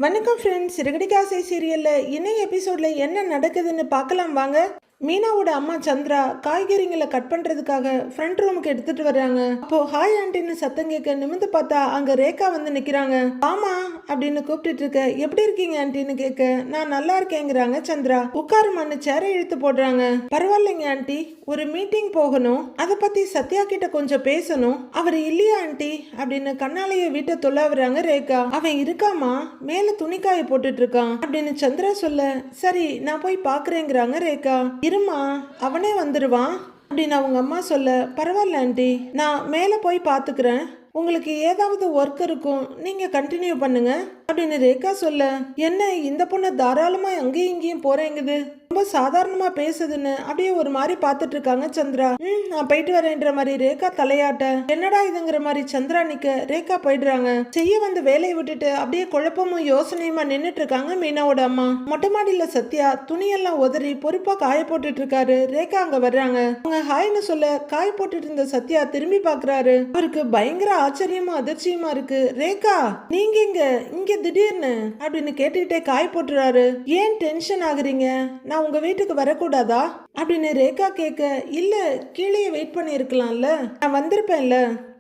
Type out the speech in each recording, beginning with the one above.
வணக்கம் ஃப்ரெண்ட்ஸ், சிறுகடிக்காசை சீரியலில் இன்னைக்கு எபிசோடில் என்ன நடக்குதுன்னு பார்க்கலாம் வாங்க. மீனாவோட அம்மா சந்திரா காய்கறிங்களை கட் பண்ணுறதுக்காக ஃப்ரண்ட் ரூமுக்கு எடுத்துட்டு வர்றாங்க. அப்போ ஹாய் ஆண்டின்னு சத்தம் கேட்க நிமிந்து பார்த்தா அங்கே ரேகா வந்து நிற்கிறாங்க. ஆமா அப்படின்னு கூப்பிட்டுட்டு இருக்க. எப்படி இருக்கீங்க ஆண்டின்னு கேட்க நான் நல்லா இருக்கேங்கிறாங்க சந்திரா. உட்காருமான்னு சேரை இழுத்து போடுறாங்க. பரவாயில்லைங்க ஆண்டி, ஒரு மீட்டிங் போகணும், அதை பற்றி சத்யா கிட்ட கொஞ்சம் பேசணும். அவர் இல்லையா ஆண்டி அப்படின்னு கண்ணாலேயே வீட்டை தொல்லாவுறாங்க ரேகா. அவன் இருக்காமா, மேலே துணிக்காய போட்டுட்டு இருக்கான் அப்படின்னு சந்திரா சொல்ல சரி நான் போய் பார்க்குறேங்கிறாங்க ரேகா. இருமா, அவனே வந்துடுவான் அப்படின்னு அவங்க அம்மா சொல்ல பரவாயில்ல ஆண்டி, நான் மேலே போய் பார்த்துக்கிறேன், உங்களுக்கு ஏதாவது ஒர்க் இருக்கும் நீங்க கண்டினியூ பண்ணுங்க அப்படின்னு ரேகா சொல்ல என்ன இந்த பொண்ணு தாராளமா அங்கேயும் இங்கேயும் போறேங்குது, ரொம்ப சாதாரணமா பேசுதுன்னு அப்படியே ஒரு மாதிரி பார்த்துட்டு இருக்காங்க சந்திரா. நான் போயிட்டு வரேன்ற மாதிரி ரேகா தலையாட்ட என்னடா இதுங்கிற மாதிரி சந்திரா நிக்க ரேகா போயிடுறாங்க. செய்ய வந்து வேலையை விட்டுட்டு அப்படியே குழப்பமும் யோசனையுமா நின்னுட்டு இருக்காங்க மீனாவோட அம்மா. மொட்டை மாடியில சத்யா துணியெல்லாம் உதறி பொறுப்பா காய போட்டுட்டு இருக்காரு. ரேகா அங்க வர்றாங்க. அவங்க ஹாய்னு சொல்ல காய போட்டுட்டு இருந்த சத்யா திரும்பி பாக்குறாரு. அவருக்கு பயங்கர ஆச்சரியமா அதிர்ச்சியுமா இருக்கு. ரேகா நீங்க இங்க திடீர்னு அப்படின்னு கேட்டுக்கிட்டே காய போட்டுறாரு. ஏன் டென்ஷன் ஆகுறீங்க, நான் உங்க வீட்டுக்கு வரக்கூடாதா அப்படின்னு ரேகா கேட்க இல்ல கீழே வெயிட் பண்ணி இருக்கலாம்ல, நான் வந்திருப்பேன்ல,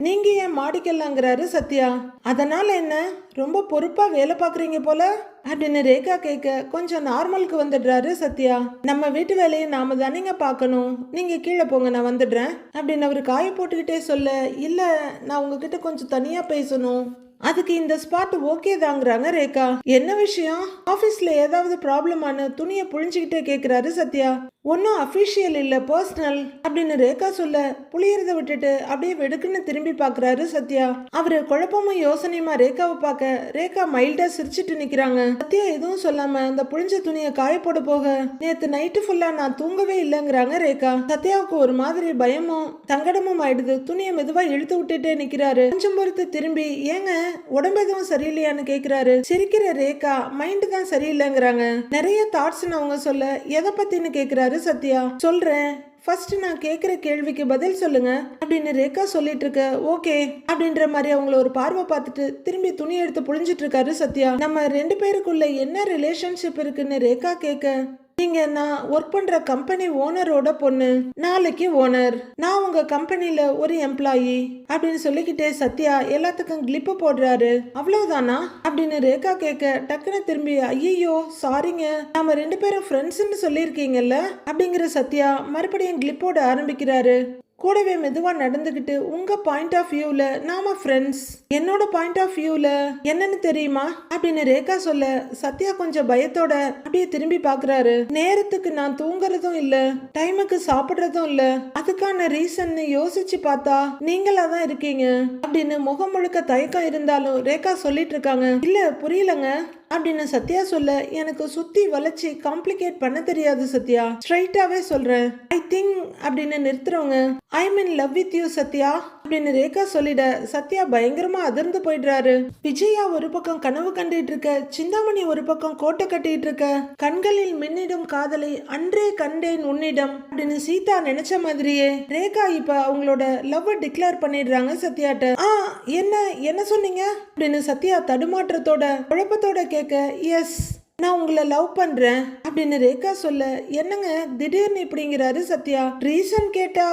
நீங்க ஏன் மாடிக்கலாங்கிறாரு சத்யா. அதனால என்ன ரொம்ப பொறுப்பா வேலை பாக்குறீங்க போல அப்படின்னு ரேகா கேட்க கொஞ்சம் நார்மலுக்கு வந்துடுறாரு சத்யா. நம்ம வீட்டு வேலையை நாம தானேங்க பார்க்கணும், நீங்க கீழே போங்க நான் வந்துடுறேன் அப்படின்னு அவரு காய போட்டுக்கிட்டே சொல்ல இல்ல நான் உங்ககிட்ட கொஞ்சம் தனியா பேசணும், அதுக்கு இந்த ஸ்பாட் ஓகே தாங்கிறாங்க ரேகா. என்ன விஷயம், ஆபீஸ்ல ஏதாவது ப்ராப்ளமானு துணியை புழிஞ்சுக்கிட்டே கேக்குறாரு சத்யா. ஒன்னும் அபிஷியல் இல்ல, பர்சனல் அப்படின்னு ரேகா சொல்ல புளியறத விட்டுட்டு அப்படியே வெடுக்குன்னு திரும்பி பாக்குறாரு சத்யா. அவரு குழப்பமும் யோசனையுமா ரேகாவை பார்க்க ரேகா மைல்டா சிரிச்சிட்டு நிக்கிறாங்க. சத்யா எதுவும் சொல்லாம அந்த புழிஞ்ச துணியை காய போட போக நேத்து நைட்டு ஃபுல்லா நான் தூங்கவே இல்லைங்கிறாங்க ரேகா. சத்யாவுக்கு ஒரு மாதிரி பயமும் சங்கடமும் ஆயிடுது. துணியை மெதுவா இழுத்து விட்டுட்டே நிக்கிறாரு. கொஞ்சம் பொறுத்து திரும்பி ஏங்க உடம்பு எதுவும் சரியில்லையான்னு கேக்குறாரு. சிரிக்கிற ரேகா மைண்ட் தான் சரியில்லைங்கிறாங்க. நிறைய தாட்ஸ் அவங்க சொல்ல எதை பத்தின்னு கேக்குறாரு சத்யா. சொல்றேன், ஃபர்ஸ்ட் நான் கேட்குற கேள்விக்கு பதில் சொல்லுங்க அப்படின்னு ரேகா சொல்லிட்டு இருக்க. ஓகே அப்படின்ற மாதிரி அவங்கள ஒரு பார்வை பார்த்துட்டு திரும்பி துணி எடுத்து புழிஞ்சிட்டு இருக்காரு சத்யா. நம்ம ரெண்டு பேருக்குள்ள என்ன ரிலேஷன்ஷிப் இருக்குன்னு ரேகா கேட்க நீங்க நான் ஒர்க் பண்ற கம்பெனி ஓனரோட பொண்ணு, நாளைக்கு ஓனர், நான் உங்க கம்பெனில ஒரு எம்ப்ளாயி அப்படின்னு சொல்லிக்கிட்டே சத்யா எல்லாத்துக்கும் கிளிப்பு போடுறாரு. அவ்வளவுதானா அப்படின்னு ரேகா கேட்க டக்குன்னு திரும்பி ஐயோ சாரிங்க, நாம ரெண்டு பேரும் ஃப்ரெண்ட்ஸ்ன்னு சொல்லியிருக்கீங்கல்ல அப்படிங்கிற சத்யா மறுபடியும் கிளிப்போட ஆரம்பிக்கிறாரு. கூடவே மெதுவா நடந்துகிட்டு உங்க பாயிண்ட் ஆஃப் வியூல நாம ஃப்ரெண்ட்ஸ், என்னோட பாயிண்ட் ஆஃப் வியூல என்னன்னு தெரியுமா அப்படின்னு ரேகா சொல்ல சத்யா கொஞ்சம் பயத்தோட அப்படியே திரும்பி பாக்குறாரு. நேரத்துக்கு நான் தூங்குறதும் இல்ல, டைமுக்கு சாப்பிடுறதும் இல்ல, அதுக்கான ரீசன் யோசிச்சு பார்த்தா நீங்களா தான் இருக்கீங்க அப்படின்னு முகம் முழுக்க தயக்கம் இருந்தாலும் ரேகா சொல்லிட்டு இருக்காங்க. இல்ல புரியலங்க அப்படின்னு சத்யா சொல்ல எனக்கு சுத்தி வளைச்சி காம்ப்ளிகேட் பண்ண தெரியாது சத்யா, ஸ்ட்ரைட்டாவே சொல்றேன், ஐ திங்க் அப்படின்னு நிறுத்துறவங்க I mean love with you Sathya அப்படின்னு ரேகா சொல்லிட சத்யா பயங்கரமா அதிர்ந்து போயிடுறாரு. விஜயா ஒரு பக்கம் கனவு கண்டிட்டு இருக்க, சிந்தாமணி ஒரு பக்கம் கோட்டை கட்டிட்டு இருக்க, கண்களில் மின்னிடும் காதலை அன்றே கண்டேன் உன்னிடம் அப்படின்னு சீதா நினைச்ச மாதிரியே ரேகா இப்ப அவங்களோட லவ் டிக்ளேர் பண்ணிடுறாங்க சத்யாட்ட. என்ன என்ன சொன்னீங்க அப்படின்னு சத்யா தடுமாற்றத்தோட குழப்பத்தோட கேட்க எஸ் நான் உங்களை லவ் பண்றேன் அப்படின்னு ரேகா சொல்ல என்னங்க திடீர்னு இப்படிங்கிறாரு சத்யா. ரீசன் கேட்டா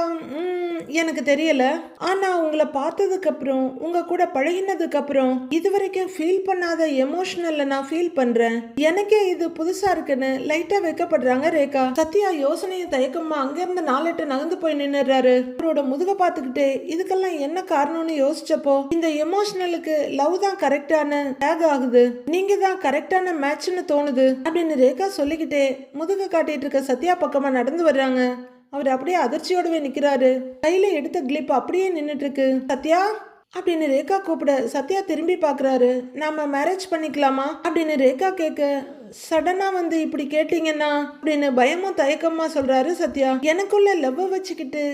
எனக்கு தெரியல, ஆனா உங்களை பார்த்ததுக்கு அப்புறம் உங்க கூட பழகினதுக்கு அப்புறம் இதுவரைக்கும் ஃபீல் பண்ணாத எமோஷனல்ல நான் ஃபீல் பண்றேன், எனக்கே இது புதுசா இருக்குன்னு லைட்டா வைக்கப்படுறாங்க ரேகா. சத்யா யோசனையும் தயக்கமா அங்கிருந்து 4 நகர்ந்து போய் நின்னுறாரு. அவரோட முதுக பார்த்துக்கிட்டே இதுக்கெல்லாம் என்ன காரணம்னு யோசிச்சப்போ இந்த எமோஷனலுக்கு லவ் தான் கரெக்டான டேக் ஆகுது, நீங்க தான் கரெக்டான மேட்ச்னு தோணுது அப்படின்னு ரேகா சொல்லிக்கிட்டே முதுக காட்டிட்டு இருக்க சத்யா பக்கமா நடந்து வர்றாங்க. அவர் அப்படியே அதிர்ச்சியோடவே நிக்கிறாரு. கையில எடுத்த கிளிப் அப்படியே நின்னுட்டு இருக்கு. சத்யா அப்படின்னு ரேகா கூப்பிட சத்யா திரும்பி பாக்குறாரு. நாம மேரேஜ் பண்ணிக்கலாமா அப்படின்னு ரேகா கேட்க சடனா வந்து இப்படி கேட்டீங்கன்னா அப்படின்னு பயமும் தயக்கமா சொல்றாரு சத்யா. எனக்குள்ள லவ் வச்சுக்கிட்டு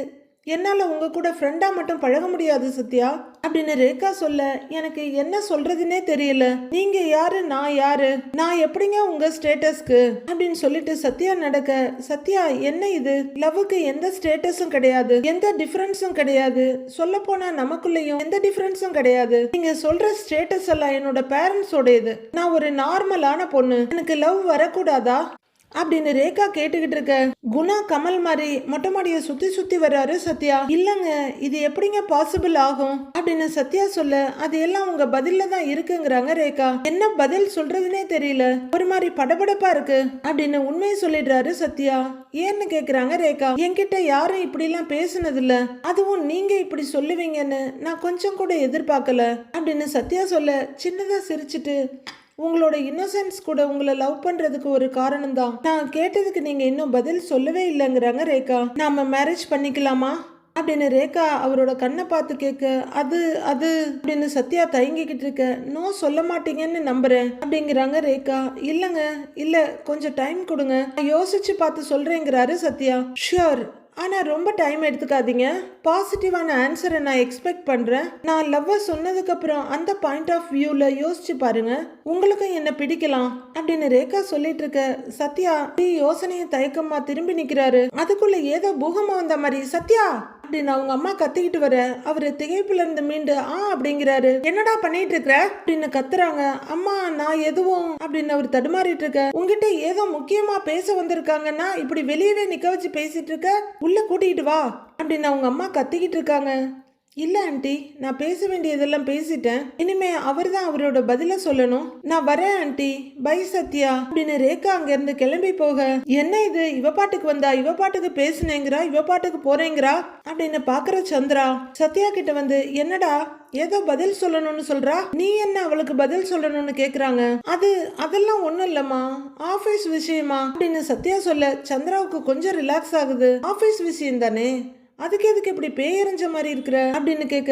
என்னால உங்க கூட ஃப்ரெண்டா மட்டும் பழக முடியாது சத்யா அப்படின்னு ரேகா சொல்ல எனக்கு என்ன சொல்றதுன்னே தெரியல. நீங்க யாரு, நான் யாரு, நான் எப்படிங்க உங்க ஸ்டேட்டஸ்க்கு அப்படின்னு சொல்லிட்டு சத்யா நடக்க, சத்யா என்ன இது, லவ்வுக்கு எந்த ஸ்டேட்டஸும் கிடையாது, எந்த டிஃபரன்ஸும் கிடையாது, சொல்ல போனா நமக்குள்ளயும் எந்த டிஃபரன்ஸும் கிடையாது. நீங்க சொல்ற ஸ்டேட்டஸ் எல்லாம் என்னோட பேரண்ட்ஸோடையது. நான் ஒரு நார்மலான பொண்ணு, எனக்கு லவ் வரக்கூடாதா அப்படின்னு ரேகா கேட்டுக்கிட்டு இருக்க, குணா கமல் மாதிரி மொட்டை மாடியை சுத்தி சுத்தி வர்றாரு சத்யா. இல்லங்க இது எப்படிங்க பாசிபிள் ஆகும் அப்படின்னு சத்யா சொல்ல, அது எல்லாம் உங்க பதில்ல தான் இருக்குங்கிறாங்க ரேகா. என்ன பதில் சொல்றதுன்னே தெரியல, ஒரு மாதிரி படபடப்பா இருக்கு அப்படின்னு உண்மையை சொல்லிடுறாரு சத்யா. ஏன்னு கேக்குறாங்க ரேகா. என்கிட்ட யாரும் இப்படி எல்லாம் பேசுனது இல்ல, அதுவும் நீங்க இப்படி சொல்லுவீங்கன்னு நான் கொஞ்சம் கூட எதிர்பார்க்கல அப்படின்னு சத்யா சொல்ல, சின்னதா சிரிச்சிட்டு, உங்களோட இன்னோசென்ஸ் கூட உங்களை லவ் பண்றதுக்கு ஒரு காரணம் தான், நான் கேட்டதுக்கு நீங்க இன்னும் பதில் சொல்லவே இல்லைங்கிறாங்க ரேகா. நாம மேரேஜ் பண்ணிக்கலாமா அப்படின்னு ரேகா அவரோட கண்ணை பார்த்து கேட்க, அது அது அப்படின்னு சத்யா தயங்கிக்கிட்டு இருக்க, நோ சொல்ல மாட்டீங்கன்னு நம்புறேன் அப்படிங்கிறாங்க ரேகா. இல்லங்க இல்ல கொஞ்சம் டைம் கொடுங்க, யோசிச்சு பார்த்து சொல்றேங்கிறாரு சத்யா. ஷியோர், ஆனால் ரொம்ப டைம் எடுத்துக்காதீங்க, பாசிட்டிவான ஆன்சரை நான் எக்ஸ்பெக்ட் பண்ணுறேன். நான் லவ்வை சொன்னதுக்கப்புறம் அந்த பாயிண்ட் ஆஃப் வியூவில் யோசிச்சு பாருங்க, உங்களுக்கும் என்ன பிடிக்கலாம் அப்படின்னு ரேகா சொல்லிட்டு இருக்க, சத்யா யோசனையை தயக்கமா திரும்பி நிற்கிறாரு. அதுக்குள்ள ஏதோ பூகமா வந்த மாதிரி, சத்யா அப்படின்னு அவங்க அம்மா கத்திக்கிட்டு வர, அவரு திகைப்புல இருந்து மீண்டு அப்படிங்கிறாரு. என்னடா பண்ணிட்டு இருக்கிற அப்படின்னு கத்துறாங்க. அம்மா நான் எதுவும் அப்படின்னு அவர் தடுமாறிட்டு இருக்க, உங்ககிட்ட ஏதோ முக்கியமா பேச வந்திருக்காங்கன்னா இப்படி வெளியவே நிக்க வச்சு பேசிட்டு இருக்க, உள்ள கூட்டிகிட்டு வா அப்படின்னு அவங்க அம்மா கத்திக்கிட்டு இருக்காங்க. இல்ல ஆண்டி, நான் பேச வேண்டியதெல்லாம் பேசிட்டேன், இனிமே அவர் தான் அவரோட பதில சொல்லணும், நான் வரேன் ஆண்டி, பை சத்யா அப்படின்னு ரேகா அங்க இருந்து கிளம்பி போக, என்ன இது இவ பாட்டுக்கு வந்தா, இவ பாட்டுக்கு பேசுனேங்கிறா, இவ பாட்டுக்கு போறேங்கிறா அப்படின்னு பாக்குற சந்திரா சத்யா கிட்ட வந்து, என்னடா ஏதோ பதில் சொல்லணும்னு சொல்றா, நீ என்ன அவளுக்கு பதில் சொல்லணும்னு கேக்குறாங்க. அதெல்லாம் ஒண்ணும் இல்லம்மா, ஆபீஸ் விஷயமா அப்படின்னு சத்யா சொல்ல, சந்திராவுக்கு கொஞ்சம் ரிலாக்ஸ் ஆகுது. ஆபீஸ் விஷயம் தானே, அதுக்கு எதுக்கு இப்படி பேயறிஞ்ச மாதிரி இருக்கிற அப்படின்னு கேட்க,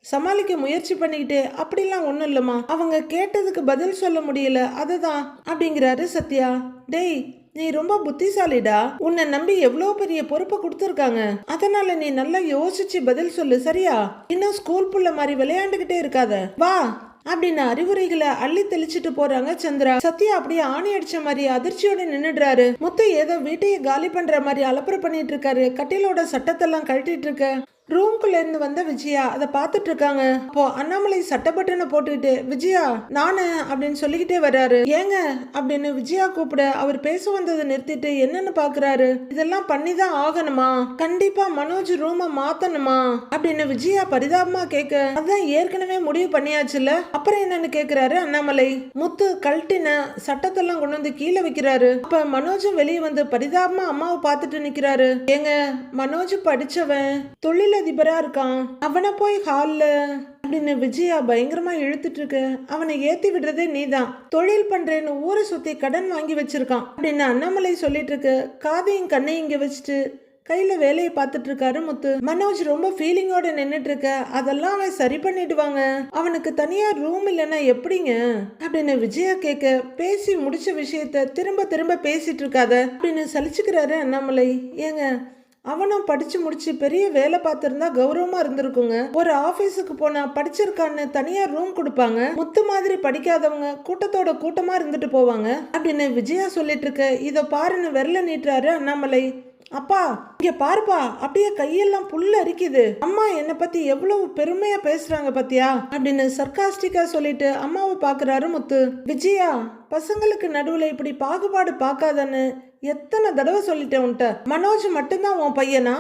சமாளிக்க முயற்சி பண்ணிக்கிட்டே, அப்படிலாம் ஒன்றும் இல்லைம்மா, அவங்க கேட்டதுக்கு பதில் சொல்ல முடியல அதுதான் அப்படிங்கிறாரு சத்யா. டேய் நீ ரொம்ப புத்திசாலிடா, உன்னை நம்பி எவ்வளோ பெரிய பொறுப்பை கொடுத்துருக்காங்க, அதனால நீ நல்லா யோசிச்சு பதில் சொல்லு சரியா, இன்னும் ஸ்கூல் புள்ள மாதிரி விளையாண்டுகிட்டே இருக்காத, வா அப்படின்னு அறிவுரைகளை அள்ளி தெளிச்சிட்டு போறாங்க சந்திரா. சத்யா அப்படியே ஆணி அடிச்ச மாதிரி அதிர்ச்சியோட நின்னுடுறாரு. முத்து ஏதோ வீட்டையே காலி பண்ற மாதிரி அலப்பறை பண்ணிட்டு இருக்காரு. கட்டிலோட சட்டத்தெல்லாம் கழட்டிட்டு இருக்க, ரூம்குள்ள இருந்து வந்த விஜயா அதை பார்த்துட்டு இருக்காங்க. அப்போ அண்ணாமலை சட்டப்பட்டனை போட்டுக்கிட்டு, விஜயா நானு அப்படின்னு சொல்லிக்கிட்டே வர்றாரு. ஏங்க அப்படின்னு விஜயா கூப்பிட, அவர் பேச வந்ததை நிறுத்திட்டு என்னன்னு பாக்குறாரு. இதெல்லாம் பண்ணிதான் ஆகணுமா, கண்டிப்பா மனோஜ் ரூமை மாத்தணுமா அப்படின்னு விஜயா பரிதாபமா கேட்க, அதான் ஏற்கனவே முடிவு பண்ணியாச்சுல, அப்புறம் என்னன்னு கேக்குறாரு அண்ணாமலை. முத்து கழட்டின சட்டத்தெல்லாம் கொண்டு வந்து கீழே வைக்கிறாரு. அப்ப மனோஜும் வெளியே வந்து பரிதாபமா அம்மாவை பார்த்துட்டு நிக்கிறாரு. ஏங்க மனோஜ் படிச்சவன், தொழில அதிபரா இருக்கான், அவனை போய் ஹால்ல அப்படின்னு விஜயா பயங்கரமா இழுத்துட்டு இருக்க, அவனை ஏத்தி விடுறதே நீதான், தொழில் பண்றேன்னு ஊரை சுத்தி கடன் வாங்கி வச்சிருக்கான் அப்படின்னு அண்ணாமலை சொல்லிட்டு இருக்கு. காதையும் கண்ணையும் இங்க வச்சுட்டு கையில வேலையை பார்த்துட்டு இருக்காரு முத்து. மனோஜ் ரொம்ப ஃபீலிங்கோட நின்னுட்டு இருக்க, அதெல்லாம் அவன் சரி பண்ணிடுவாங்க, அவனுக்கு தனியா ரூம் இல்லைன்னா எப்படிங்க அப்படின்னு விஜயா கேட்க, பேசி முடிச்ச விஷயத்த திரும்ப திரும்ப பேசிட்டு இருக்காத அப்படின்னு சலிச்சுக்கிறாரு அண்ணாமலை. ஏங்க அவனும் படிச்சு முடிச்சு பெரிய வேலை பார்த்திருந்தா கௌரவமா இருந்திருக்குங்க. ஒரு ஆபீஸுக்கு போனா படிச்சிருக்கான்னு தனியா ரூம் கொடுப்பாங்க, முத்து மாதிரி படிக்காதவங்க கூட்டத்தோட கூட்டமா இருந்துட்டு போவாங்க அப்படின்னு விஜயா சொல்லிட்டு இருக்க, இத பாருன்னு விரல நீட்டுறாரு அண்ணாமலை. அப்பா இங்க பாருப்பா, அப்படியே கையெல்லாம் புல்ல அரிக்குது, அம்மா என்னை பத்தி எவ்வளவு பெருமையா பேசுறாங்க பத்தியா அப்படின்னு சர்க்காஸ்டிக்கா சொல்லிட்டு அம்மாவை பாக்குறாரு முத்து. விஜயா பசங்களுக்கு நடுவுல இப்படி பாகுபாடு பார்க்காதன்னு எத்தனை தடவை சொல்லிட்டேன் உன்ட்ட, மனோஜ் மட்டும்தான் உன் பையனா,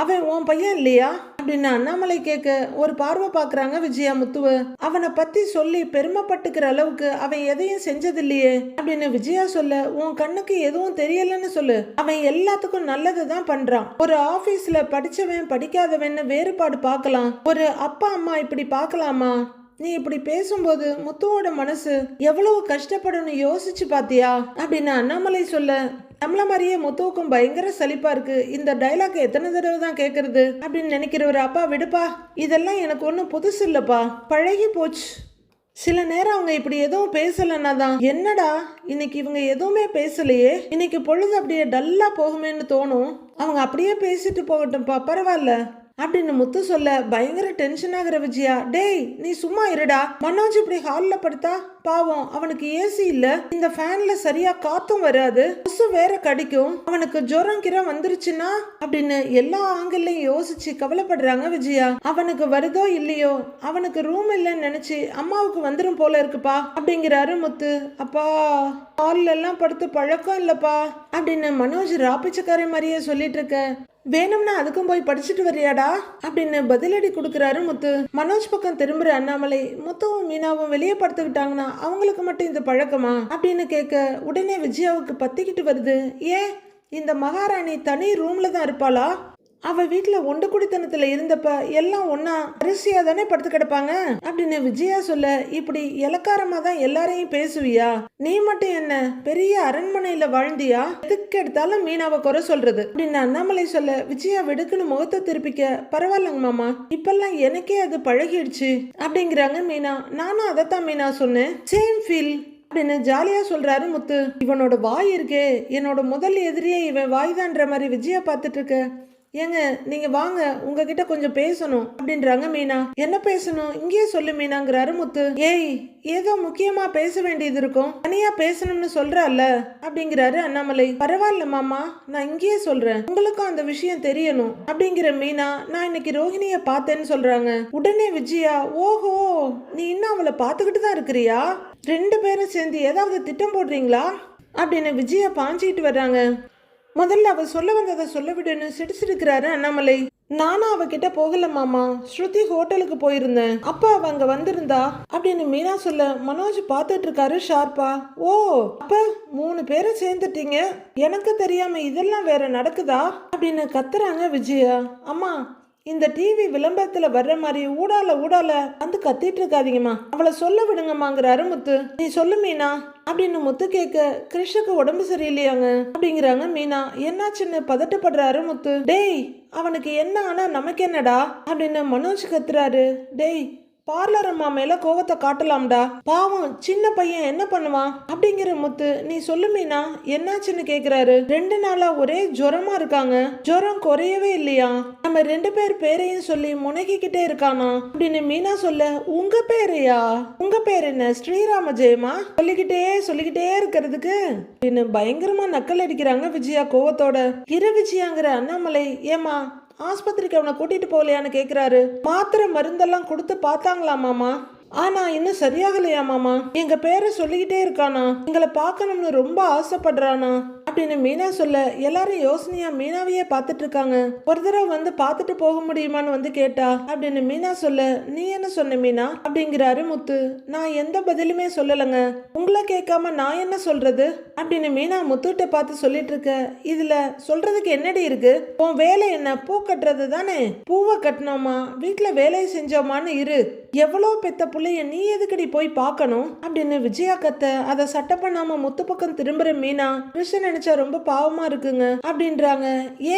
அவன் உன் பையன் இல்லையா அப்படின்னு அண்ணாமலை கேட்க, ஒரு பார்வை பாக்குறாங்க விஜயா முத்துவ. அவனை பத்தி சொல்லி பெருமைப்பட்டுக்கிற அளவுக்கு அவன் எதையும் செஞ்சதில்லையே அப்படின்னு விஜயா சொல்ல, உன் கண்ணுக்கு எதுவும் தெரியலன்னு சொல்லு, அவன் எல்லாத்துக்கும் நல்லதுதான் பண்றான். ஒரு ஆபீஸ்ல படிச்சவன் படிக்காதவன் வேறுபாடு பார்க்கலாம், ஒரு அப்பா அம்மா இப்படி பார்க்கலாமா, நீ இப்படி பேசும்போது முத்துவோட மனசு எவ்வளவு கஷ்டப்படணும் யோசிச்சு பாத்தியா அப்படின்னு அண்ணாமலை சொல்ல, நம்மள மாதிரியே முத்துவுக்கும் பயங்கர சலிப்பா இருக்கு, இந்த டைலாக் எத்தனை தடவை தான் கேட்கறது அப்படின்னு நினைக்கிறவர், அப்பா விடுப்பா, இதெல்லாம் எனக்கு ஒன்றும் புதுசு இல்லப்பா, பழகி போச்சு, சில நேரம் அவங்க இப்படி எதுவும் பேசலன்னா தான், என்னடா இன்னைக்கு இவங்க எதுவுமே பேசலையே, இன்னைக்கு பொழுது அப்படியே டல்லா போகுமேன்னு தோணும், அவங்க அப்படியே பேசிட்டு போகட்டும்ப்பா, பரவாயில்ல அப்படின்னு முத்து சொல்ல பயங்கர டென்ஷன் ஆகுற விஜயா, டேய் நீ சும்மா இருடா. மனோஜ் இப்படி ஹால்ல படுத்தா பாவம், அவனுக்கு ஏசி இல்ல, இந்த ஃபேன்ல சரியா காத்தும் வராது, கொசு வேற கடிக்கும், அவனுக்கு ஜுரம் கிர வந்துருச்சுன்னா அப்படின்னு எல்லா ஆங்கிள்லயும் யோசிச்சு கவலைப்படுறாங்க விஜயா. அவனுக்கு வருதோ இல்லையோ, அவனுக்கு ரூம் இல்லைன்னு நினைச்சு அம்மாவுக்கு வந்துரும் போல இருக்குப்பா அப்படிங்கிறாரு முத்து. அப்பா ஹால்ல எல்லாம் படுத்து பழக்கம் இல்லப்பா அப்படின்னு மனோஜ் ராப்பிச்சக்காரை மாதிரியே சொல்லிட்டு இருக்க. வேணும்னா அதுக்கும் போய் படிச்சுட்டு வரியாடா அப்படின்னு பதிலடி கொடுக்குறாரு முத்து. மனோஜ் பக்கம் திரும்புற அண்ணாமலை, முத்துவும் மீனாவும் வெளியே படுத்துக்கிட்டாங்கன்னா அவங்களுக்கு மட்டும் இந்த பழக்கமா அப்படின்னு கேட்க, உடனே விஜயாவுக்கு பத்திக்கிட்டு வருது. ஏன் இந்த மகாராணி தனி ரூம்ல தான் இருப்பாளா? அவ வீட்டுல ஒண்டு குடித்தனத்துல இருந்தப்ப எல்லாம் ஒன்னா அரிசியா தானே படுத்து கிடப்பாங்க அப்படின்னு விஜயா சொல்ல, இப்படி இலக்காரமா தான் எல்லாரையும் பேசுவியா? நீ மட்டும் என்ன பெரிய அரண்மனையில வாழ்ந்தியா? எதுக்கு எடுத்தாலும் மீனாவை குறை சொல்றது அப்படின்னு அண்ணாமலை சொல்ல, விஜயா வெடுக்குன்னு முகத்தை திருப்பிக்க, பரவாயில்லங்க மாமா, இப்பெல்லாம் எனக்கே அது பழகிடுச்சு அப்படிங்கிறாங்க மீனா. நானும் அதைத்தான் மீனா சொன்னேன், சேம் ஃபீல் அப்படின்னு ஜாலியா சொல்றாரு முத்து. இவனோட வாய் இருக்கே, என்னோட முதல் எதிரியே இவன் வாய்தான்ற மாதிரி விஜயா பார்த்துட்டு இருக்க. ஏங்க நீங்க வாங்க, உங்ககிட்ட கொஞ்சம் பேசணும் அப்படின்றாங்க மீனா. என்ன பேசணும்? இங்கேயே சொல்லு மீனாங்கிறாரு முத்து. ஏய் ஏதோ முக்கியமா பேச வேண்டியது இருக்கும், தனியா பேசணும்னு சொல்றல்ல அப்படிங்கிறாரு அண்ணாமலை. பரவாயில்ல மாமா, நான் இங்கேயே சொல்றேன், உங்களுக்கும் அந்த விஷயம் தெரியணும் அப்படிங்கிற மீனா. நான் இன்னைக்கு ரோஹிணிய பார்த்தேன்னு சொல்றாங்க. உடனே விஜயா, ஓஹோ நீ இன்னும் அவளை பார்த்துக்கிட்டு தான் இருக்கிறியா? 2 பேரும் சேர்ந்து ஏதாவது திட்டம் போடுறீங்களா அப்படின்னு விஜயா பாஞ்சிட்டு வர்றாங்க. முதல்ல அவ சொல்ல வந்ததை சொல்ல விடுன்னு சிடிச்சிருக்கிறாரு அண்ணாமலை. நானும் அவகிட்ட போகல மாமா, ஸ்ருதி ஹோட்டலுக்கு போயிருந்தேன், அப்ப அவ அங்க வந்திருந்தா அப்படின்னு மீனா சொல்ல, மனோஜ் பார்த்துட்டு இருக்காரு ஷார்ப்பா. ஓ அப்ப 3 பேரும் சேர்ந்துட்டீங்க, எனக்கு தெரியாம இதெல்லாம் வேற நடக்குதா அப்படின்னு கத்துறாங்க விஜயா. அம்மா இந்த டிவி விளம்பரத்துல வர்ற மாதிரி ஊடால வந்து கத்திட்டு இருக்காதீங்கம்மா, அவளை சொல்ல விடுங்கம்மாங்கிறாரு முத்து. நீ சொல்லு மீனா அப்படின்னு முத்து கேட்க, கிருஷ்ணுக்கு உடம்பு சரியில்லையாங்க அப்படிங்கிறாங்க மீனா. என்னாச்சுன்னு பதட்டப்படுறாரு முத்து. டேய் அவனுக்கு என்ன ஆனா நமக்கு என்னடா அப்படின்னு மனோஜ் கத்துறாரு. டேய் பார்லர் அம்மா மேல கோவத்தை காட்டலாம்டா, பாவம் சின்ன பையன் என்ன பண்ணுவான் அப்படிங்கிற முத்து. நீ சொல்லு மீனா என்னாச்சுன்னு கேக்குறாரு. 2 நாளா ஒரே ஜுரமா இருக்காங்க, ஜுரம் குறையவே இல்லையா, நம்ம 2 பேர் பேரையும் சொல்லி முனகிக்கிட்டே இருக்கானா அப்படின்னு மீனா சொல்ல, உங்க பேரையா? உங்க பேர் என்ன ஸ்ரீராம ஜெயமா? சொல்லிக்கிட்டே இருக்கிறதுக்கு அப்படின்னு பயங்கரமா நக்கல் அடிக்கிறாங்க விஜயா கோவத்தோட. விஜயாங்கிற அண்ணாமலை, ஏமா ஆஸ்பத்திரிக்கு அவனை கூட்டிட்டு போகலையான்னு கேக்குறாரு. மாத்திரை மருந்தெல்லாம் கொடுத்து பார்த்தாங்களா மாமா, ஆனா இன்னும் சரியாகலையா மாமா, எங்க பேரை சொல்லிக்கிட்டே இருக்கானா, எங்களை பார்க்கணும்னு ரொம்ப ஆசைப்படுறானா அப்படின்னு மீனா சொல்ல, எல்லாரும் யோசனையா மீனாவையே பார்த்துட்டு இருக்காங்க. ஒரு தடவை வந்து பார்த்துட்டு போக முடியுமான்னு வந்து கேட்டா அப்படின்னு மீனா சொல்ல, நீ என்ன சொன்ன மீனா அப்படிங்கிறாரு முத்து. நான் எந்த பதிலுமே சொல்லலைங்க, உங்களை கேட்காம நான் என்ன சொல்றது அப்படின்னு மீனா முத்துகிட்ட பார்த்து சொல்லிட்டு இருக்க. இதுல சொல்றதுக்கு என்னடி இருக்கு, உன் வேலை என்ன பூ கட்டுறது தானே, பூவை கட்டினோமா வீட்டுல வேலையை செஞ்சோமான்னு இரு, எவ்வளோ பெத்த புள்ளைய நீ எதுக்கடி போய் பார்க்கணும் அப்படின்னு விஜயா கத்த. அதை சட்டை பண்ணாம முத்து பக்கம் திரும்புற மீனா, கிருஷ்ணன் நினைச்சா ரொம்ப பாவமா இருக்குங்க அப்படின்றாங்க.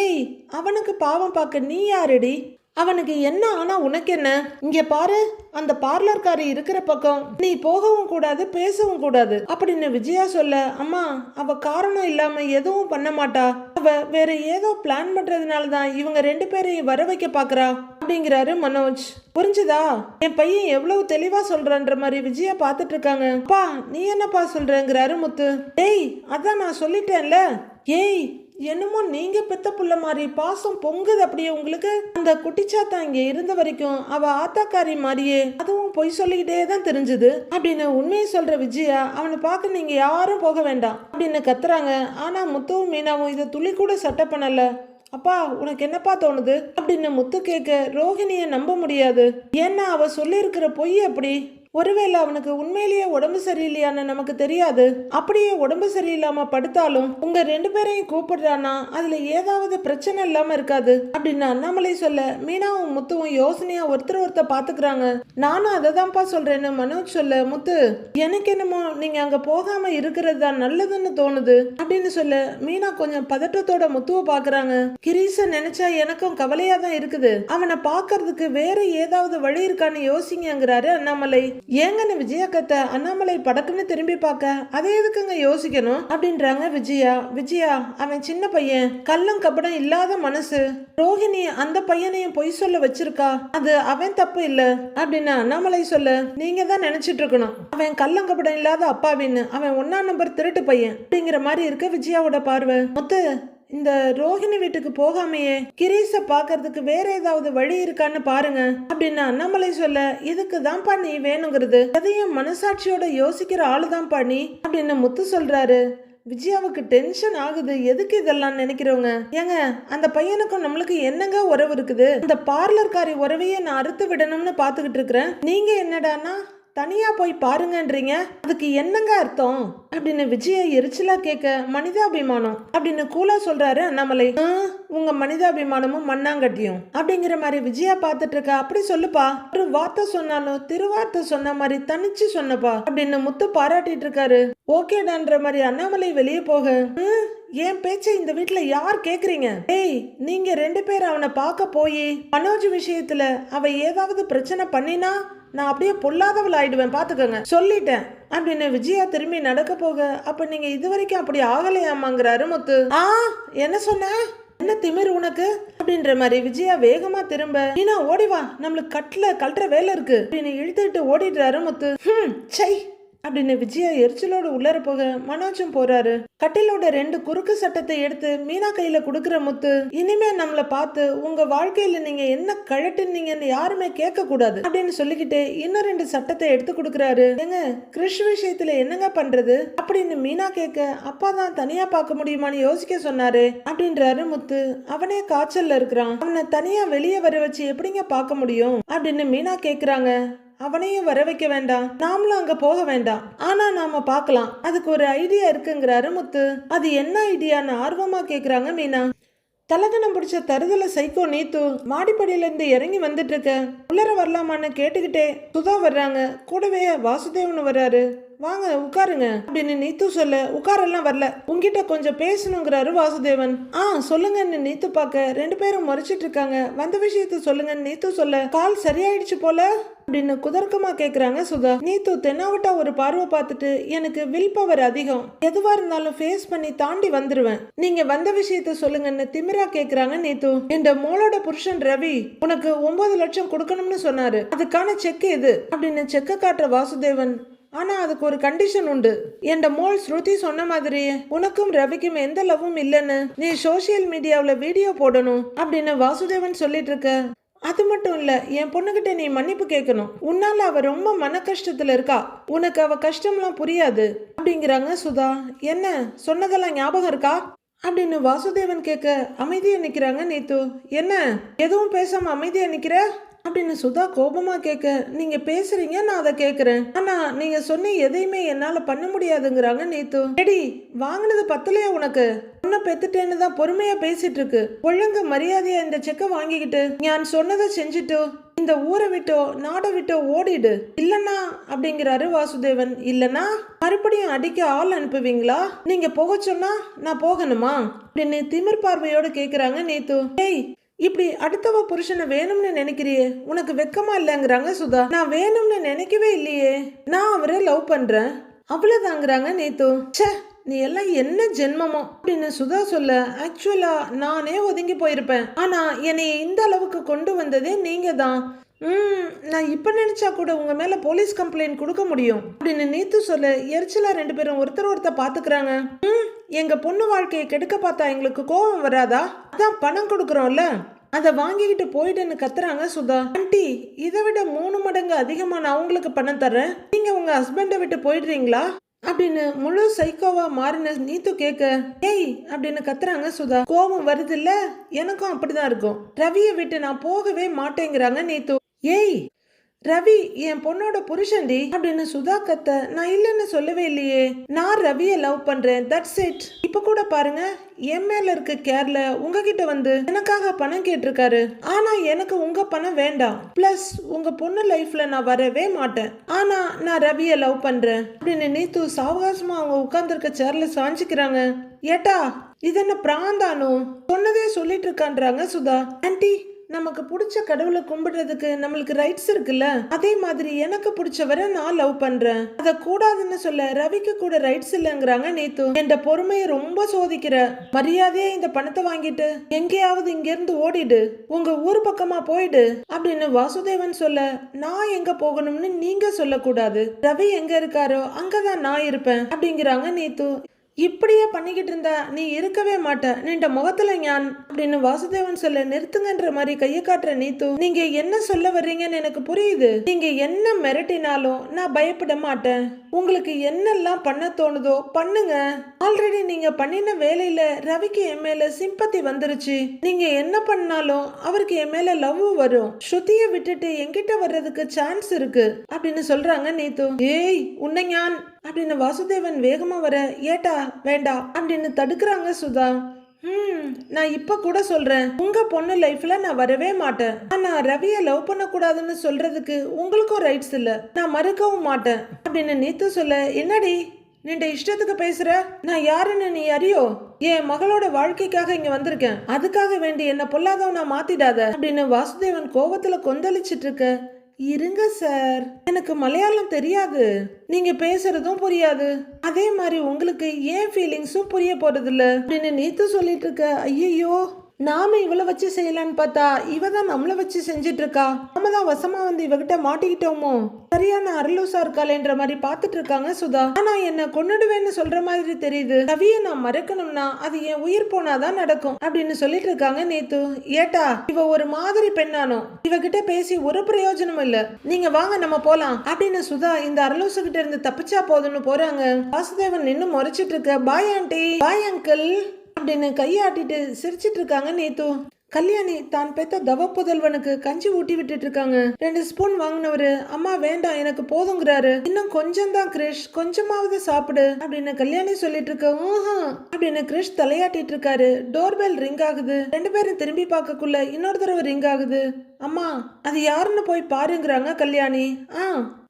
ஏய் அவனுக்கு பாவம் பார்க்க நீ யாருடி, அவனுக்கு என்ன ஆனா உனக்கு என்ன, இங்க பாரு அந்த பார்லர்காரி இருக்கிற பக்கம் நீ போகவும் கூடாது பேசவும் கூடாது அப்படின்னு விஜயா சொல்ல, அம்மா அவ காரணம் இல்லாம எதுவும் பண்ண மாட்டா, அவ வேற ஏதோ பிளான் பண்றதுனாலதான் இவங்க 2 பேரையும் வர வைக்க பாக்குறா அப்படிங்கிறாரு மனோஜ். புரிஞ்சுதா, என் பையன் எவ்வளவு தெளிவா சொல்றன்ற மாதிரி விஜயா பாத்துட்டு இருக்காங்க. அப்பா நீ என்னப்பா சொல்றங்கிறாரு முத்து. டேய் அதான் நான் சொல்லிட்டேன்ல, ஏய் என்னமோ நீங்க பெத்த புள்ள மாதிரி பாசம் பொங்குது அப்படியே உங்களுக்கு. அந்த குட்டிச்சாத்தா இங்க இருந்த வரைக்கும் அவ ஆத்தாக்காரி மாதிரியே அதுவும் பொய் சொல்லிக்கிட்டே தான் தெரிஞ்சது அப்படின்னு உண்மையை சொல்ற விஜயா, அவனை பார்க்க நீங்க யாரும் போக வேண்டாம் அப்படின்னு கத்துறாங்க. ஆனா முத்துவும் மீனாவும் இதை துளி கூட சட்டை பண்ணல. அப்பா உனக்கு என்னப்பா தோணுது அப்படின்னு முத்து கேட்க, ரோஹிணிய நம்ப முடியாது, ஏன்னா அவ சொல்லி இருக்கிற பொய் அப்படி. ஒருவேளை அவனுக்கு உண்மையிலேயே உடம்பு சரியில்லையான்னு நமக்கு தெரியாது, அப்படியே உடம்பு சரியில்லாம படுத்தாலும் உங்க 2 பேரையும் கூப்பிடுறானா அதுல ஏதாவது பிரச்சனை இல்லாம இருக்காது அப்படின்னு அண்ணாமலை சொல்ல, மீனாவும் முத்துவும் யோசனையா ஒருத்தர் பாத்துக்கிறாங்க. நானும் அதை தான்ப்பா சொல்றேன்னு மனோஜ் சொல்ல, முத்து எனக்கு என்னமோ நீங்க அங்க போகாம இருக்கிறது தான் நல்லதுன்னு தோணுது அப்படின்னு சொல்ல, மீனா கொஞ்சம் பதட்டத்தோட முத்துவை பாக்குறாங்க. கிரீஷ நினைச்சா எனக்கும் கவலையா தான் இருக்குது, அவனை பாக்குறதுக்கு வேற ஏதாவது வழி இருக்கான்னு யோசிங்கிறாரு அண்ணாமலை. ஏங்கன்னு விஜயா கத்த அண்ணாமலை படக்குன்னு திரும்பி பார்க்க அதை எதுக்குங்க யோசிக்கணும் அப்படின்றாங்க விஜயா. விஜயா அவன் சின்ன பையன், கள்ளம் கபடம் இல்லாத மனசு. ரோஹிணி அந்த பையனையும் பொய் சொல்ல வச்சிருக்கா, அது அவன் தப்பு இல்ல அப்படின்னு அண்ணாமலை சொல்ல நீங்க தான் நினைச்சிட்டு இருக்கணும் அவன் கள்ளம் கபடம் இல்லாத அப்பாவின்னு. அவன் 1ஆம் நம்பர் திருட்டு பையன் அப்படிங்கிற மாதிரி இருக்க விஜயாவோட பார்வை. முத்து, இந்த ரோஹிணி வீட்டுக்கு போகாமையே கிரீஷ பாக்குறதுக்கு வேற ஏதாவது வழி இருக்கான்னு பாருங்க அப்படின்னு அண்ணாமலை சொல்ல இதுக்கு தான்ப்பா நீ வேணுங்கிறது, அதையும் மனசாட்சியோட யோசிக்கிற ஆளுதான்ப்பா நீ அப்படின்னு முத்து சொல்றாரு. விஜயாவுக்கு டென்ஷன் ஆகுது. எதுக்கு இதெல்லாம் நினைக்கிறவங்க? ஏங்க, அந்த பையனுக்கும் நம்மளுக்கு என்னங்க உறவு இருக்குது? அந்த பார்லர்காரி உறவையே நான் அறுத்து விடணும்னு பாத்துக்கிட்டு இருக்கிறேன். நீங்க என்னடானா தனியா போய் பாருங்கன்றீங்க, அதுக்கு என்னங்க அர்த்தம் அப்படின்னு விஜயா எரிச்சலா கேட்க மனிதாபிமானம் அப்படின்னு கூலா சொல்றாரு அண்ணாமலை. உங்க மனிதாபிமானமும் மண்ணாங்கட்டியும் அப்படிங்கிற மாதிரி விஜயா பார்த்துட்டு இருக்க. அப்படி சொல்லுப்பா, ஒரு வார்த்தை சொன்னாலும் திருவார்த்தை சொன்ன மாதிரி தனிச்சு சொன்னப்பா அப்படின்னு முத்து பாராட்டிட்டு இருக்காரு. ஓகேடான்ற மாதிரி அண்ணாமலை வெளியே போக என் பேச்சை இந்த வீட்டுல யார் கேக்குறீங்க? ஏய், நீங்க 2 பேர் அவனை பார்க்க போய் மனோஜ் விஷயத்துல அவ ஏதாவது பிரச்சனை பண்ணினா நான் அப்படியே பொல்லாதவள் ஆயிடுவேன் பாத்துக்கோங்க, சொல்லிட்டேன் அப்படின்னு விஜயா திரும்பி நடக்க போக அப்ப நீங்க இதுவரைக்கும் அப்படி ஆகலையாமாங்கிறாரு முத்து. என்ன சொன்ன? என்ன திமிர் உனக்கு அப்படின்ற மாதிரி விஜயா வேகமா திரும்ப நீனா ஓடிவா, நம்மளுக்கு கட்டுற வேலை இருக்கு அப்படின்னு இழுத்துட்டு ஓடிடுறாரு முத்து. சை அப்படின்னு விஜயா எரிச்சலோட உள்ளர போக மனோஜும் போறாரு. கட்டிலோட 2 குறுக்கு சட்டத்தை எடுத்து மீனா கையில குடுக்கற முத்து, இனிமே நம்மள பார்த்து உங்க வாழ்க்கையில நீங்க என்ன கழட்டுனீங்கன்னு யாருமே கேட்க கூடாது அப்படின்னு சொல்லிக்கிட்டு இன்னும் 2 சட்டத்தை எடுத்து கொடுக்கறாரு. ஏங்க, கிறிஷ் விஷயத்துல என்னங்க பண்றது அப்படின்னு மீனா கேட்க அப்பா தான் தனியா பார்க்க முடியுமான்னு யோசிக்க சொன்னாரு அப்படின்றாரு முத்து. அவனே காய்ச்சல்ல இருக்கிறான், அவனை தனியா வெளியே வர வச்சு எப்படிங்க பார்க்க முடியும் அப்படின்னு மீனா கேக்குறாங்க. அவனையும் வர வைக்க வேண்டாம், நாமளும் அங்க போக வேண்டாம், ஆனா நாம பார்க்கலாம், அதுக்கு ஒரு ஐடியா இருக்குங்கிறாரு முத்து. அது என்ன ஐடியான்னு ஆர்வமா கேக்குறாங்க மீனா. தலகணம் பிடிச்ச தருதல சைக்கோ நீத்து மாடிப்படியில இருந்து இறங்கி வந்துட்டு இருக்க. உள்ளர வரலாமான்னு கேட்டுக்கிட்டே சுதா வர்றாங்க. கூடவே வாசுதேவன் வர்றாரு. வாங்க உட்காருங்க அப்படின்னு நீத்து சொல்ல உட்காரெல்லாம் வரல, உங்ககிட்ட கொஞ்சம் பேசணுங்கிறாரு வாசுதேவன். சொல்லுங்கன்னு நீத்து பார்க்க 2 பேரும் முறைச்சிட்டு இருக்காங்க. வந்த விஷயத்த சொல்லுங்கன்னு நீத்து சொல்ல கால் சரியாயிடுச்சு போல அப்படின்னு குதர்க்கமா கேக்குறாங்க சுதா. நீத்து தென்னாவட்டா ஒரு பார்வை பார்த்துட்டு எனக்கு வில் பவர் அதிகம், எதுவா இருந்தாலும் ஃபேஸ் பண்ணி தாண்டி வந்துருவேன், நீங்க வந்த விஷயத்த சொல்லுங்கன்னு திமிரா கேக்குறாங்க நீத்து. என்ற மோளோட புருஷன் ரவி உனக்கு 9 லட்சம் கொடுக்கணும்னு சொன்னாரு, அதுக்கான செக் இது அப்படின்னு செக்க காட்டுற வாசுதேவன். ஆனா அதுக்கு ஒரு கண்டிஷன் உண்டு, என் மோள் ஸ்ருதி சொன்ன மாதிரி உனக்கும் ரவிக்கும் எந்த லவ்வும் இல்லைன்னு நீ சோசியல் மீடியாவுல வீடியோ போடணும் அப்படின்னு வாசுதேவன் சொல்லிட்டு இருக்க. அது மட்டும் இல்ல, என் பொண்ணுகிட்ட நீ மன்னிப்பு கேட்கணும், உன்னால அவ ரொம்ப மன கஷ்டத்துல இருக்கா, உனக்கு அவ கஷ்டம்லாம் புரியாது அப்படிங்கிறாங்க சுதா. என்ன சொன்னதெல்லாம் ஞாபகம் இருக்கா அப்படின்னு வாசுதேவன் கேட்க அமைதியா நிக்கிறாங்க நீத்து. என்ன எதுவும் பேசாம அமைதியா நிக்கிற அப்படின்னு சுதா கோபமா கேட்க நீங்க பேசுறீங்க, நான் அதை கேக்குறேன், ஆனா நீங்க சொன்ன எதையுமே என்னால பண்ண முடியாதுங்கிறாங்க நீத்து. எடி வாங்கினது பத்தலையா உனக்கு, பொண்ணை பெத்துட்டேன்னு தான் பொறுமையா பேசிட்டு இருக்கு, ஒழுங்கு மரியாதையா இந்த செக்கை வாங்கிக்கிட்டு நான் சொன்னதை செஞ்சுட்டு இந்த ஊரை விட்டோ நாடை விட்டோ ஓடிடு, இல்லனா அப்படிங்கிறாரு வாசுதேவன். இல்லனா மறுபடியும் அடிக்க ஆள் அனுப்புவீங்களா, நீங்க போக சொன்னா நான் போகணுமா அப்படின்னு திமிர் பார்வையோட கேக்குறாங்க நீத்து. ஏய், இப்படி அடுத்தவ புருஷனை வேணும்னு நினைக்கிறியே, உனக்கு வெக்கமா இல்லைங்கிறாங்க சுதா. நான் வேணும்னு நினைக்கவே இல்லையே, நான் அவரை லவ் பண்றேன் அவ்வளவுதாங்கிறாங்க நீத்து. ச்சே, நீ எல்லாம் என்ன ஜென்மமோ அப்படின்னு சுதா சொல்ல ஆக்சுவலா நானே ஒதுங்கி போயிருப்பேன், ஆனா என்னை இந்த அளவுக்கு கொண்டு வந்ததே நீங்க தான். நான் இப்ப நினைச்சா கூட உங்க மேல போலீஸ் கம்ப்ளைண்ட் கொடுக்க முடியும் அப்படின்னு நீத்து சொல்ல எரிச்சலா 2 பேரும் ஒருத்தர் பாத்துக்கிறாங்க. எங்க பொண்ணு வாழ்க்கையை கெடுக்க பார்த்தா எங்களுக்கு கோபம் வராதா, அதான் பணம் கொடுக்கறோம்ல அதை வாங்கிக்கிட்டு போயிடுன்னு கத்துறாங்க சுதா. ஆண்டி, இதை விட 3 மடங்கு அதிகமா நான் உங்களுக்கு பணம் தர்றேன், நீங்க உங்க ஹஸ்பண்டை விட்டு போயிடுறீங்களா அப்படின்னு முழு சைக்கோவா மாறின நீத்து கேட்க ஏய் அப்படின்னு கத்துறாங்க சுதா. கோபம் வருது இல்ல, எனக்கும் அப்படிதான் இருக்கும், ரவியை விட்டு நான் போகவே மாட்டேங்கிறாங்க நீத்து. ஏய், ரவி என் பொண்ணோட புருஷன்டி அப்படின்னு சுதா கத்த நான் இல்லைன்னு சொல்லவே இல்லையே, நான் ரவியை லவ் பண்றேன், தட்ஸ் இட். இப்ப கூட பாருங்க, என் மேல இருக்க கேர்ல உங்ககிட்ட வந்து எனக்காக பணம் கேட்டிருக்காரு, ஆனா எனக்கு உங்க பணம் வேண்டாம், பிளஸ் உங்க பொண்ணு லைஃப்ல நான் வரவே மாட்டேன், ஆனா நான் ரவியை லவ் பண்றேன் அப்படின்னு நீத்து சாவகாசமா அவங்க உட்கார்ந்துருக்க சேர்ல சாஞ்சிக்கிறாங்க. ஏட்டா இது என்ன பிராந்தானு சொன்னதே சொல்லிட்டு இருக்கான்றாங்க சுதா. ஆன்டி நமக்கு பிடிச்ச கடவுளை கும்பிடுறதுக்கு நம்மளுக்கு ரைட்ஸ் இருக்குல்ல, அதே மாதிரி எனக்கு பிடிச்சவரை நான் லவ் பண்றேன், அத கூடாதுன்னு சொல்ல ரவிக்கு கூட ரைட்ஸ் இல்லைங்கிறாங்க நீத்து. என் பொறுமையை ரொம்ப சோதிக்கிற, மரியாதையா இந்த பணத்தை வாங்கிட்டு எங்கேயாவது இங்க இருந்து ஓடிடு, உங்க ஊர் பக்கமா போயிடு அப்படின்னு வாசுதேவன் சொல்ல, நான் எங்க போகணும்னு நீங்க சொல்லக்கூடாது, ரவி எங்க இருக்காரோ அங்கதான் நான் இருப்பேன் அப்படிங்கிறாங்க நீத்து. இப்படியே பண்ணிக்கிட்டு இருந்தா நீ இருக்கவே மாட்ட, நின்ற முகத்துல ஞான் அப்படின்னு வாசுதேவன் சொல்ல, நிறுத்துங்கன்ற மாதிரி கையை காட்டுற நீத்து. நீங்க என்ன சொல்ல வர்றீங்கன்னு எனக்கு புரியுது, நீங்க என்ன மிரட்டினாலும் நான் பயப்பட மாட்டேன், உங்களுக்கு என்னெல்லாம் பண்ண தோணுதோ பண்ணுங்க, ஆல்ரெடி நீங்க பண்ணின வேலையில ரவிக்கு என் மேல சிம்பத்தி வந்துருச்சு, நீங்க என்ன பண்ணாலும் அவருக்கு என் மேல லவ் வரும், ஸ்ருதிய விட்டுட்டு என்கிட்ட வர்றதுக்கு சான்ஸ் இருக்கு அப்படின்னு சொல்றாங்க நீத்து. ஏய் உன்னை ஞான் அப்படின்னு வாசுதேவன் வேகமா வர, ஏட்டா வேண்டாம் அப்படின்னு தடுக்கிறாங்க சுதா. நான் இப்ப கூட சொல்றேன், உங்க பொண்ணு லைஃப்ல நான் வரவே மாட்டேன், ஆனா ரவிய லவ் பண்ண கூடாதுன்னு சொல்றதுக்கு உங்களுக்கும் ரைட்ஸ் இல்ல, நான் மறுக்கவும் மாட்டேன் அப்படின்னு நீத்து சொல்ல, என்னடி நின்ற இஷ்டத்துக்கு பேசுற, நான் யாருன்னு நீ அறியோ, என் மகளோட வாழ்க்கைக்காக இங்க வந்திருக்கேன், அதுக்காக வேண்டி என்ன பொல்லாதவனா மாத்திடாத அப்படின்னு வாசுதேவன் கோவத்துல கொந்தளிச்சிட்டு இருக்க. இருங்க சார், எனக்கு மலையாளம் தெரியாது, நீங்க பேசுறதும் புரியாது, அதே மாதிரி உங்களுக்கு ஏன் ஃபீலிங்ஸும் புரிய போறது இல்ல அப்படின்னு நீத்து சொல்லிட்டு இருக்க. ஐயோ, நாம இவளை வச்சு செய்யலான்னு பார்த்தா இவ தான் நம்மளை வச்சு செஞ்சிட்டு இருக்கா, நாம தான் வசமா வந்து இவகிட்ட மாட்டிக்கிட்டோமோ, சரியான அரலூசா இருக்காளேன்ற மாதிரி பாத்துட்டு இருக்காங்க சுதா. ஆனா என்ன கொன்னுடுவேன்னு சொல்ற மாதிரி தெரியுது, ரவிய நான் மறக்கணும்னா அது என் உயிர் போனாதான் நடக்கும் அப்படின்னு சொல்லிட்டு இருக்காங்க நேத்து. ஏட்டா இவ ஒரு மாதிரி பெண்ணானோ, இவகிட்ட பேசி ஒரு பிரயோஜனமும் இல்ல, நீங்க வாங்க நம்ம போலாம் அப்படின்னு சுதா இந்த அரலூசு கிட்ட இருந்து தப்பிச்சா போதுன்னு போறாங்க. வாசுதேவன் நின்னு முறைச்சிட்டு இருக்க, பாய் ஆண்டி, பாய் அங்கிள் அப்படின்னு கையாட்டிட்டு சிரிச்சிட்டு இருக்காங்க நேத்து. கல்யாணி தான் பெத்த தவ புதல்வனுக்கு கஞ்சி ஊட்டி விட்டுட்டு இருக்காங்க. 2 ஸ்பூன் வாங்கினவரு, அம்மா வேண்டாம் எனக்கு போதுங்கிறாரு, இன்னும் கொஞ்சம் தான் கிரிஷ், கொஞ்சமாவது சாப்பிடு அப்படின்னு கல்யாணி சொல்லிட்டு இருக்க. அப்படின்னு கிரிஷ் தலையாட்டிட்டு இருக்காரு. டோர்பெல் ரிங் ஆகுது. 2 பேரும் திரும்பி பார்க்கக்குள்ள இன்னொரு தடவை ரிங் ஆகுது. அம்மா அது யாருன்னு போய் பாருங்கிறாங்க கல்யாணி.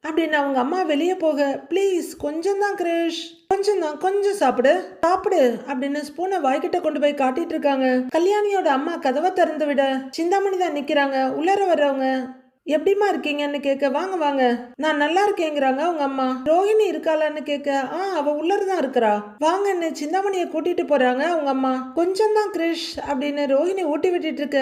அப்படின்னு அவங்க அம்மா வெளியே போக, ப்ளீஸ் கொஞ்சம் தான் கிரிஷ், கொஞ்சம் தான், கொஞ்சம் சாப்பிடு சாப்பிடு அப்படின்னு ஸ்பூனை வாய்கிட்ட கொண்டு போய் காட்டிட்டு இருக்காங்க. கல்யாணியோட அம்மா கதவை திறந்து விட சிந்தாமணி தான் நிக்கிறாங்க. உள்ளர வர்றவங்க, எப்படிமா இருக்கீங்கன்னு கேட்க, வாங்க வாங்க நான் நல்லா இருக்கேங்கிறாங்க அவங்க அம்மா. ரோஹிணி இருக்காளான்னு கேட்க, அவ உள்ளதான் இருக்கிறா, வாங்கன்னு சிந்தாமணிய கூட்டிட்டு போறாங்க அவங்க அம்மா. கொஞ்சம் தான் கிரிஷ் அப்படின்னு ரோஹிணி ஊட்டி விட்டுட்டு இருக்க.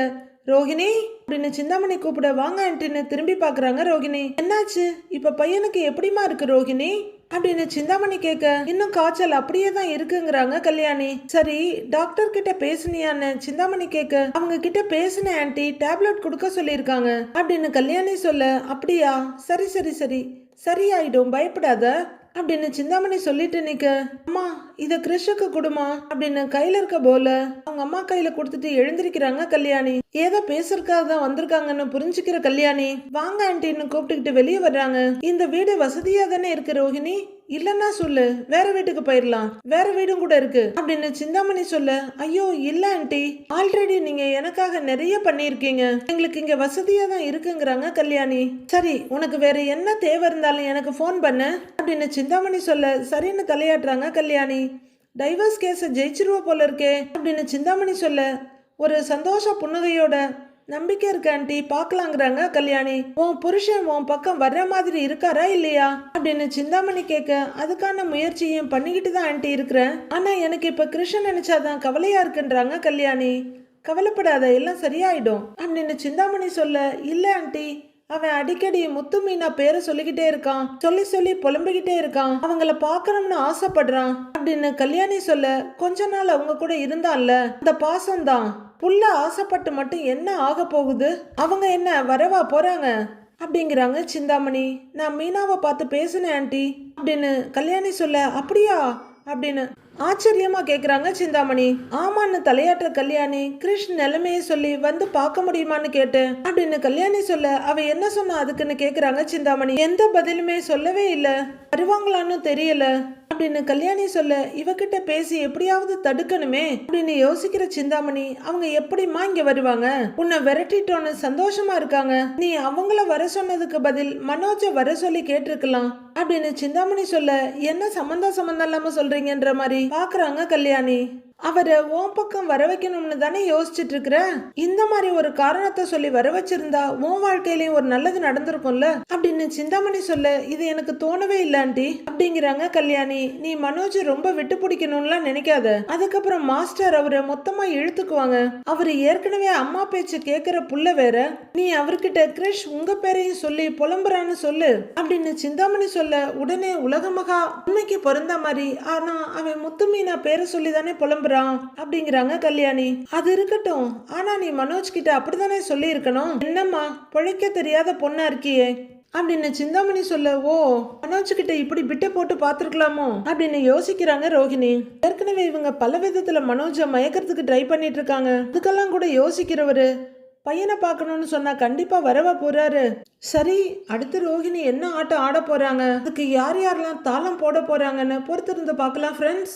ரோஹிணி அப்படின்னு சிந்தாமணி கூப்பிட, வாங்க ஆண்டின்னு திரும்பி பாக்குறாங்க ரோஹிணி. என்னாச்சு இப்ப பையனுக்கு எப்படிமா இருக்கு ரோஹிணி அப்படின்னு சிந்தாமணி கேட்க, இன்னும் காய்ச்சல் அப்படியே தான் இருக்குங்கிறாங்க கல்யாணி. சரி டாக்டர் கிட்ட பேசுனியான்னு சிந்தாமணி கேட்க, அவங்க கிட்ட பேசுனேன் ஆண்டி, டேப்லெட் கொடுக்க சொல்லியிருக்காங்க அப்படின்னு கல்யாணி சொல்ல, அப்படியா, சரி சரி சரி சரியாயிடும் பயப்படாத அப்படின்னு சிந்தாமணி சொல்லிட்டு நிக்க. அம்மா இத கிறிஷுக்கு கொடுமா அப்படின்னு கையில இருக்க போல அவங்க அம்மா கையில கொடுத்துட்டு எழுந்திருக்கிறாங்க கல்யாணி. ஏதோ பேசுறதுக்காக தான் வந்திருக்காங்கன்னு புரிஞ்சுக்கிற கல்யாணி, வாங்க ஆண்டின்னு கூப்பிட்டுக்கிட்டு வெளியே வர்றாங்க. இந்த வீடு வசதியா தானே இருக்கு ரோஹிணி, இல்லன்னா சொல்லு வேற வீட்டுக்கு போயிடலாம், வேற வீடும் கூட இருக்கு அப்படின்னு சிந்தாமணி சொல்ல, ஐயோ இல்ல ஆண்டி, ஆல்ரெடி நீங்க எனக்காக நிறைய பண்ணிருக்கீங்க, எங்களுக்கு இங்க வசதியா தான் இருக்குங்கிறாங்க கல்யாணி. சரி உனக்கு வேற என்ன தேவை இருந்தாலும் எனக்கு போன் பண்ணு அப்படின்னு சிந்தாமணி சொல்ல, சரின்னு தலையாட்டுறாங்க கல்யாணி. டைவர்ஸ் கேஸ ஜெயிச்சிருவ போல இருக்கே அப்படின்னு சிந்தாமணி சொல்ல, ஒரு சந்தோஷ புன்னகையோட, நம்பிக்கை இருக்கு ஆண்டி பாக்கலாங்கிறாங்க கல்யாணி. உன் புருஷன் உன் பக்கம் வர்ற மாதிரி இருக்காரா இல்லையா அப்படின்னு சிந்தாமணி கேட்க, அதுக்கான முயற்சியும் பண்ணிக்கிட்டு தான் ஆண்டி இருக்கிறேன், ஆனா எனக்கு இப்ப கிருஷ்ணன் நினைச்சாதான் கவலையா இருக்குன்றாங்க கல்யாணி. கவலைப்படாத எல்லாம் சரியாயிடும் அப்படின்னு சிந்தாமணி சொல்ல, இல்ல ஆண்டி அவன் அடிக்கடி முத்து மீனா பேரை சொல்லிக்கிட்டே இருக்கான், சொல்லி சொல்லி புலம்பிக்கிட்டே இருக்கான், அவங்கள பாக்கணும்னு ஆசைப்படுறான் அப்படின்னு கல்யாணி சொல்ல, கொஞ்ச நாள் அவங்க கூட இருந்தான்ல அந்த பாசம்தான், புள்ள ஆசைப்பட்டு மட்டும் என்ன ஆக போகுது, அவங்க என்ன வரவா போறாங்க அப்படிங்கிறாங்க சிந்தாமணி. நான் மீனாவை பார்த்து பேசுனேன் ஆண்டி அப்படின்னு கல்யாணி சொல்ல, அப்படியா அப்படின்னு ஆச்சரியமா கேக்குறாங்க சிந்தாமணி. ஆமான்னு தலையாட்டுற கல்யாணி, கிருஷ் நிலைமையை சொல்லி வந்து பார்க்க முடியுமான்னு கேட்டேன் அப்படின்னு கல்யாணி சொல்ல, அவ என்ன சொன்னா அதுக்குன்னு கேக்குறாங்க சிந்தாமணி. எந்த பதிலுமே சொல்லவே இல்ல, வருவாங்களான்னு தெரியல அப்படின்னு கல்யாணி சொல்ல, இவகிட்ட பேசி எப்படியாவது தடுக்கணுமே அப்படின்னு யோசிக்கிற சிந்தாமணி, அவங்க எப்படிமா இங்க வருவாங்க, உன்னை விரட்டிட்டோன்னு சந்தோஷமா இருக்காங்க, நீ அவங்கள வர சொன்னதுக்கு பதில் மனோஜ வர சொல்லி கேட்டிருக்கலாம், அப்படின்னு சிந்தாமணி சொல்ல என்ன சம்பந்தம் இல்லாம சொல்றீங்கன்ற மாதிரி பாக்குறாங்க கல்யாணி. அவரை உன் பக்கம் வர வைக்கணும்னு தானே யோசிச்சுட்டு இருக்கிற. இந்த மாதிரி ஒரு காரணத்தை சொல்லி வர வச்சிருந்தா உன் வாழ்க்கையிலயும் ஒரு நல்லது நடந்திருக்கும்ல அப்படின்னு சிந்தாமணி சொல்ல இது எனக்கு தோணவே இல்ல ஆண்டி அப்படிங்கிறாங்க கல்யாணி. நீ மனோஜ் ரொம்ப விட்டு பிடிக்கணும்லாம் நினைக்காத. அதுக்கப்புறம் மாஸ்டர் அவரை மொத்தமா இழுத்துக்குவாங்க. அவரு ஏற்கனவே அம்மா பேச்சு கேட்கிற புள்ள வேற. நீ அவர்கிட்ட கிரிஷ் உங்க பேரையும் சொல்லி புலம்புறான்னு சொல்லு அப்படின்னு சிந்தாமணி சொல்ல உடனே உலகமகா உண்மைக்கு பொருந்த மாதிரி ஆனா அவன் முத்துமீனா பேரை சொல்லி தானே புலம்புறான் அப்படிங்கிறாங்க கல்யாணி. அது இருக்கட்டும், ஆனா நீ மனோஜ் கிட்ட அப்படித்தானே சொல்லி இருக்கணும். என்னம்மா பொழைக்க தெரியாத பொண்ணா இருக்கியே அப்படின்னு சிந்தாமணி சொல்ல ஓ மனோஜ் கிட்ட இப்படி பிட்டை போட்டு பாத்துருக்கலாமோ அப்படின்னு யோசிக்கிறாங்க ரோஹிணி. ஏற்கனவே இவங்க பல விதத்துல மனோஜை மயக்கிறதுக்கு ட்ரை பண்ணிட்டு இருக்காங்க. அதுக்கெல்லாம் கூட யோசிக்கிறவரு பையனை பார்க்கணும்னு சொன்னா கண்டிப்பா வரவா போறாரு. சரி, அடுத்து ரோஹிணி என்ன ஆட்டம் ஆட போறாங்க, அதுக்கு யார் யாரெல்லாம் தாளம் போட போறாங்கன்னு பொறுத்திருந்து பார்க்கலாம் ஃப்ரெண்ட்ஸ்.